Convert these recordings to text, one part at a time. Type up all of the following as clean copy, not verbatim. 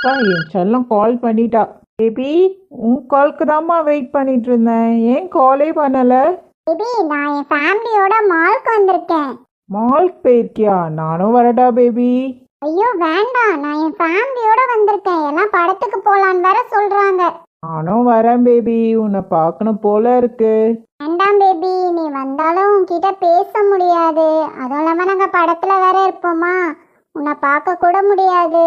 என் செல்லம் கால் பண்ணிட்டா. பேபி, உன் கால்க்கு தாம்மா வெயிட் பண்ணிட்டு இருந்தேன். ஏன் காலே பண்ணல? பேபி, நான் என் ஃபேமிலியோட மால்க்கு வந்திருக்கேன். மால்க்கு போயிருக்கியா? நானும் வரட்டா பேபி? ஐயோ வேண்டாம், நான் என் ஃபேமிலியோட வந்திருக்கேன். எல்லாம் படத்துக்கு போலான்னு வேற சொல்றாங்க. நானும் வரேன் பேபி, உன்னை பார்க்கணும் போல இருக்கு. வேண்டாம் பேபி, நீ வந்தாலும் உன்கிட்ட பேச முடியாது. அதுவும் இல்லாம நாங்க படத்துல வேற இருப்போமா, உன்னை பார்க்க கூட முடியாது.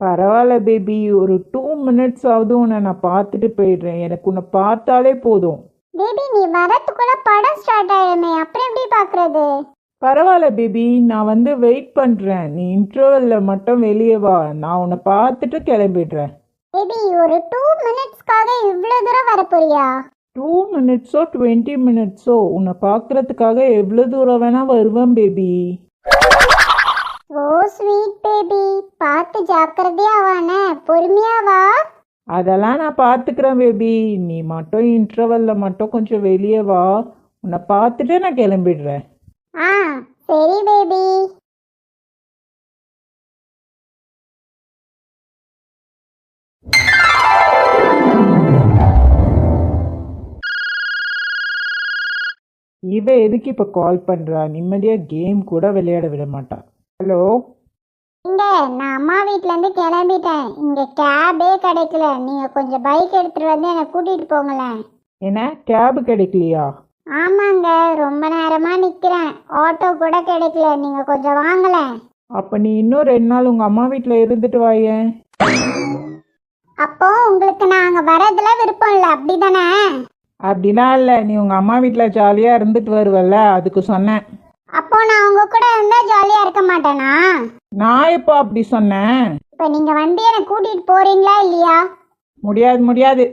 பரவாயில்ல பேபி, ஒரு 2 minutes ஆகுது உன்னை நான் பார்த்துட்டு போயிடுறேன். எனக்கு உன்னை பார்த்தாலே போதும். பேபி, நீ வரத்துக்குள்ள படம் ஸ்டார்ட் ஆயிடுமே, அப்புறம் எப்படி பாக்குறது? பரவாயில்ல பேபி, நான் வந்து வெயிட் பண்ணுறேன். நீ இன்டர்வெல்ல மட்டும் வெளியே வா, நான் உன்னை பார்த்துட்டு கிளம்பிடுறேன். பேபி, ஒரு 2 மினிட்ஸ்க்காக இவ்வளவு தூரம் வர போறியா? 2 minutes-ஓ 20 minutes-ஓ உன்னை பார்க்கறதுக்காக எவ்வளோ தூரம் வேணா வருவேன் பேபி. ஓ ஸ்வீட் பேபி, பார்த்து ஜாக்கிரதையா வானே, பொறுமையா வா. அதெல்லாம் நான் பார்த்துக்கிறேன் பேபி, நீ மட்டும் இன்டர்வெல்ல மட்டும் கொஞ்சம் வெளியே வா, உன்னை பார்த்துட்டு நான் கிளம்பிடுறேன். ஆ சரி பேபி. இவ எதுக்கு இப்போ கால் பண்ணுறா? நிம்மதியாக கேம் கூட விளையாட விட மாட்டா. ஹலோ, இங்க நான் அம்மா வீட்ல இருந்து கிளம்பிட்டேன். இங்க கேபே கிடைக்கல. நீங்க கொஞ்சம் பைக் எடுத்துட்டு வந்து என்னை கூட்டிட்டு போங்களேன். என்ன கேபு கிடைக்கலையா? ஆமாங்க, ரொம்ப நேரமா நிக்கிறேன். ஆட்டோ கூட கிடைக்கல. நீங்க கொஞ்சம் வாங்களேன். அப்போ நீ இன்னும் 2 நாள் உங்கள் அம்மா வீட்டில் இருந்துட்டு வாயேன். அப்போ உங்களுக்கு நான் அங்க வரதுல விருப்பம் இல்லை, அப்படிதானே? அப்படிலாம் இல்லை, நீ உங்கள் அம்மா வீட்டில் ஜாலியாக இருந்துட்டு வருவல்ல, அதுக்கு சொன்னேன். அப்போ நான் உங்க கூட இருந்தா ஜாலியா இருக்க மாட்டேனா? நான் எப்போ அப்படி சொன்னேன்? இப்ப நீங்க வந்து என்னை கூட்டிட்டு போறீங்களா இல்லையா? முடியாது முடியாது.